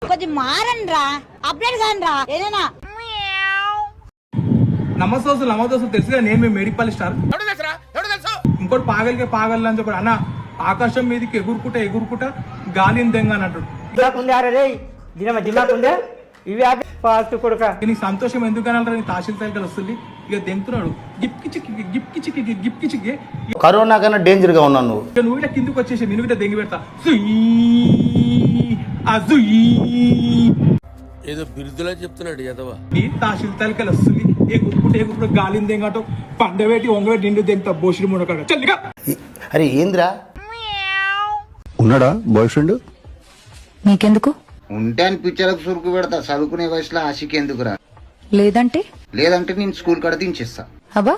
కొంచెం మారండి రా, అప్డేట్ కాని రా ఏదైనా. నమ్మదోసులు తెలుసుగా, నేను మేడిపల్లి స్టార్. ఇంకోటి పాగల్ అని చెప్పాడు అన్న. ఆకాశం మీదకి ఎగురుకుంటా గాలిని దెంగ అని అంటాడు. నీకు సంతోషం ఎందుకు అనాలి? తహసీల్దార్ వస్తుంది ఇక దెంగుతున్నాడు. గిప్కి చిక్కి కరోనా కన్నా డేంజర్ గా ఉన్నాను. నువ్వు ఇట్లా కిందకి వచ్చేసి నేను ఇట్లా దెంగి పెడతా. ఏదో బిరుదులా చెప్తున్నాడు ఎదవా. తహసీల్దార్ వస్తుంది ఎగురుకుంటే గాలిని దెంగటో పండబెట్టి వంగబెట్టి నిండు దెంగతా బోసిడి మునకాడ చల్లిగా. అరే ఏంద్రా, ఉన్నాడా బాయ్ ఫ్రెండ్? నీకెందుకు? ఉంటే అని పిక్చర్లకు సురుకు పెడతా. చదువుకునే వయసులో ఆశకి ఎందుకురా? లేదంటే నేను స్కూల్ కాడ దించేస్తా. అబ్బా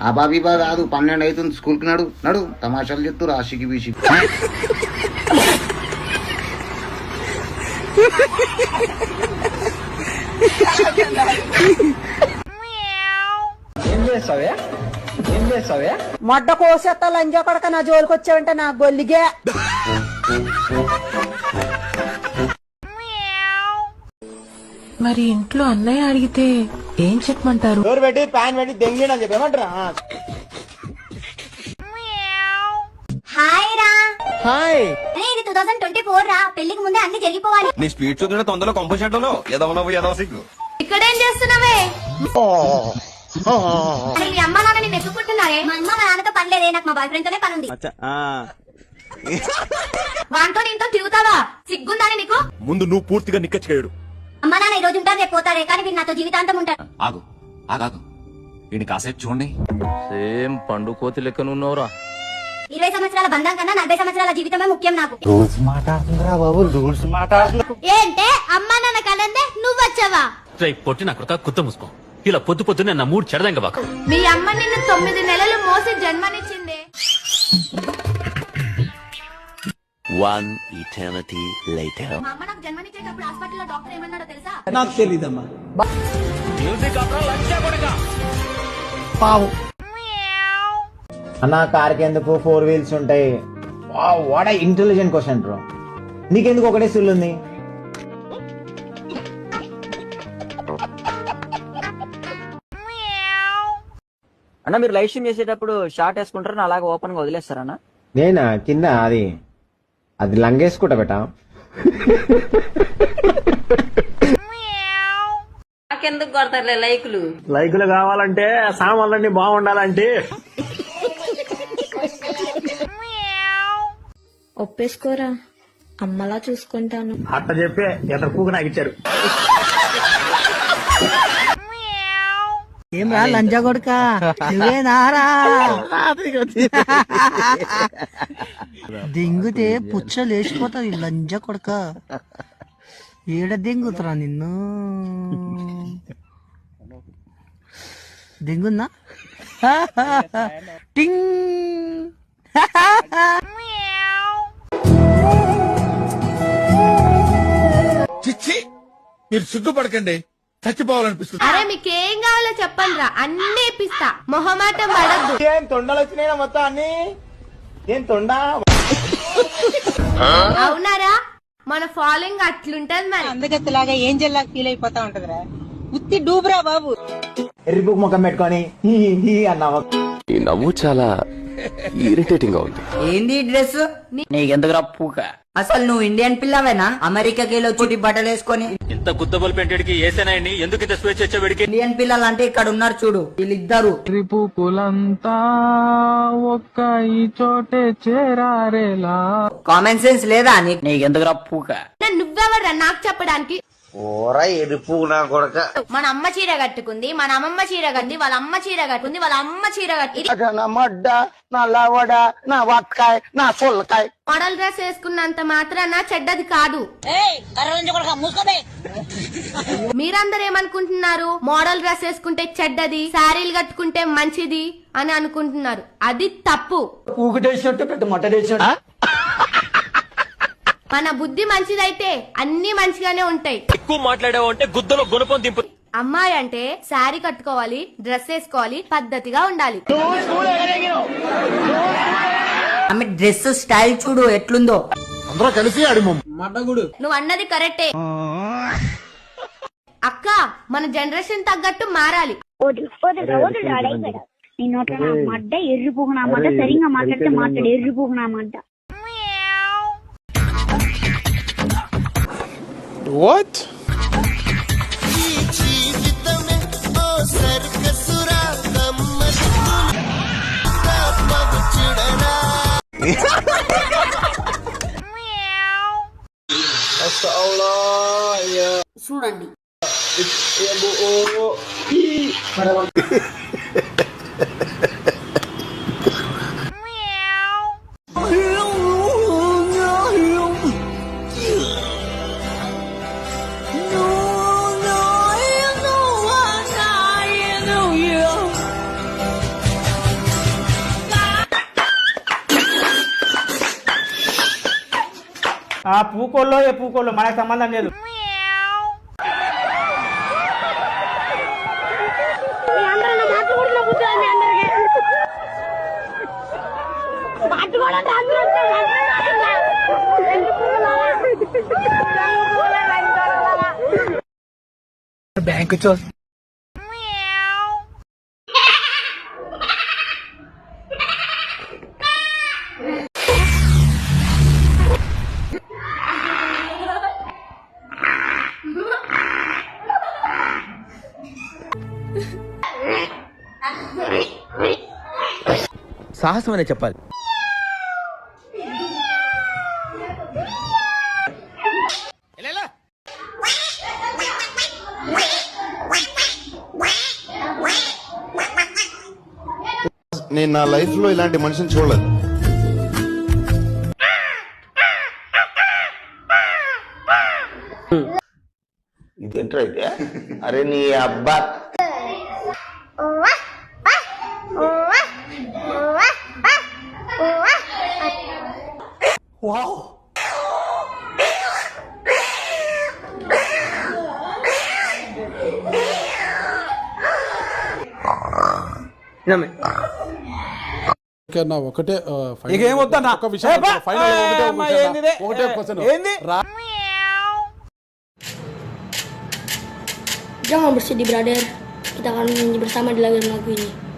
ఆ బాబీబా కాదు, 12 అవుతుంది, స్కూల్ కి నడు తమాషాలు చెప్తారు ఆశకి బీసి. మొడ్డ కోసేస్తా లంజా కొడక నా జోలికి వచ్చావంటే నా గొల్లిగే. మరి ఇంట్లో అన్నయ్య అడిగితే ఏం చెప్పమంటారు? డోర్ పెట్టి ప్యాన్ పెట్టి దెంగిన అని చెప్పేమంటారా? హాయ్ రా. హాయ్. ఇది 2024 రా, పెళ్లికి ముందే అన్ని జరిగిపోవాలి. నీ స్పీడ్ చూస్తుంటే తొందరలో కంపోజిషన్లో ఏదో సిగ్గు. ఇక్కడేం చేస్తున్నావే? మీ అమ్మ నాన్న నిన్ను ఎత్తుకుంటున్నారే? మా అమ్మ మా నాన్నతో పని లేదే, నాకు మా బాయ్ ఫ్రెండ్ తోనే పని ఉంది. వాంతో నీతో తిరుగుతావా? సిగ్గుందాని నీకు? ముందు నువ్వు పూర్తిగా నిక్కచ్చేయడు. అమ్మ నాన్న ఈ రోజు ఉంటారు, రేపు పోతారే, కానీ వీళ్ళు నాతో జీవితాంతం ఉంటారు. ఆగు వీడిని కాసేపు చూడండి. సేమ్ పండు కోతి లెక్క నున్నవరా. 20 సంవత్సరాల బంధం కన్నా 40 సంవత్సరాల జీవితమే ముఖ్యం నాకు. రూల్స్ మాట్లాడుతుందిరా బాబు, రూల్స్ మాట్లాడుతుంది. ఏంటే అమ్మా నాన్న కలందే నువ్వు వచ్చావా? పొట్టి నా కొడుక కుత్త మూసుకో. ఇలా పొద్దున్నే నా మూడు చెడదంగ బాక. మీ అమ్మ నిన్ను 9 నెలలు మోసి జన్మనిచ్చింది. One eternity later. మా అమ్మ నాకు జన్మనిచ్చేటప్పుడు హాస్పిటల్లో డాక్టర్ ఏమన్నాడో తెలుసా? నాకు తెలీదమ్మా. అన్న కార్కి ఎందుకు 4 వీల్స్ ఉంటాయి? What a intelligent question bro. నీకెందుకు ఒకటే సిల్ ఉంది? అన్న మీరు లైవ్ స్ట్రీమ్ చేసేటప్పుడు షార్ట్ వేసుకుంటారు, అలాగే ఓపెన్ గా వదిలేస్తారన్నా? నేనా కింద అది లంగేసుకుంటా బెటా. నాకెందుకు కొడతారులే లైకులు కావాలంటే సామాన్లన్నీ బాగుండాలంటే ఒప్పేసుకోరా, అమ్మలా చూసుకుంటాను. అట్ట చెప్పే ఎదురు పూకు నాకు ఇచ్చారు. ఏం రా లంజా కొడుక, నువ్వేనారా? దింగితే పుచ్చ లేచిపోతావు లంజా కొడుక. ఏడ దింగుతురా నిన్ను? దింగున్నా టింగ్. చిచ్చి, మీరు సిగ్గుపడకండి, చచ్చిపోవాలనిపిస్తుంది. అరే మీకేం కావాలో చెప్పండి రా, అన్ని ఇప్పిస్తా, మొహమాటం పడద్దు. ఏం తొండలు వచ్చినాయి మొత్తం అన్ని? ఏం తొండ? అవునారా, మన ఫాలోయింగ్ అట్లుంటది మరి. అందుకలాగా ఏం జిల్లా ఫీల్ అయిపోతా ఉంటదిరా. ఉత్తి డూబురా బాబు. ఎర్రిపుక్ ముఖం పెట్టుకొని అన్నావా? ఈ నవ్వు చాలా ఇరిటేటింగ్ గా ఉంది. ఏంది డ్రెస్? నీకెందుకురా పూక? అసలు నువ్వు ఇండియన్ పిల్లవేనా? అమెరికాకి వచ్చి బట్టలు వేసుకొని ఇంత గుద్దబల్ పెంటెడికి ఏసేనాయండి. ఎందుకు ఇంత స్వేచ్ఛ వచ్చేవాడికి? ఇండియన్ పిల్లలు అంటే ఇక్కడ ఉన్నారు చూడు, వీళ్ళిద్దరు. త్రిపుకులంతా ఒక్క ఈ చోటే చేరారేలా. కామన్ సెన్స్ లేదా నీకెందుకురా పూక? నువ్వెవర్రా నాకు చెప్పడానికి? ఓరా ఎరుపు నా కొడక. మన అమ్మ చీర కట్టుకుంది, మన అమ్మమ్మ చీర కట్టి, వాళ్ళ అమ్మ చీర కట్టుకుంది, వాళ్ళ అమ్మ చీర కట్టి, నా మడ్డ, నా లవడ, నా వట్కాయ, నా సొల్లకాయ. మోడల్ డ్రెస్ వేసుకున్నంత మాత్రాన చెడ్డది కాదు. మీరందరూ ఏమనుకుంటున్నారు? మోడల్ డ్రెస్ వేసుకుంటే చెడ్డది, శారీలు కట్టుకుంటే మంచిది అని అనుకుంటున్నారు. అది తప్పు. పూకటేసినట్టు పెద్ద మొట్టేసినట్టు. మన బుద్ధి మంచిదైతే అన్ని మంచిగానే ఉంటాయి. ఎక్కువ మాట్లాడావు అంటే గుద్దలో గుణపం దింపు. అమ్మాయి అంటే శారీ కట్టుకోవాలి, డ్రెస్ వేసుకోవాలి, పద్ధతిగా ఉండాలి. ఆమె డ్రెస్ స్టైల్ చూడు ఎట్లుందో. అందరూ కలిసి ఆడి నువ్వు అన్నది కరెక్టే అక్క, మన జనరేషన్ తగ్గట్టు మారాలి. నీ నోట్లో నా మడ్డ ఎర్రిపోకునా మాట, సరిగా మాట్లాడితే మాట్లాడు, ఎర్రిపోకునా మాట. వాట్ చూడండి ఆ పూకోల్లో ఏ పూకోల్లో మనకు సంబంధం లేదు. బ్యాంక్ చూ సాహసం అనే చెప్పాలి. నేను నా లైఫ్ లో ఇలాంటి మనిషిని చూడలేదు. ఇదేంట్రా అయితే? అరే నీ అబ్బా ఒకటే ఇకేం వద్దన్నా ఒక విషయం ఫైనల్ ఒకటే question Jangan bersedih brother, kita akan bersama di lagu ini.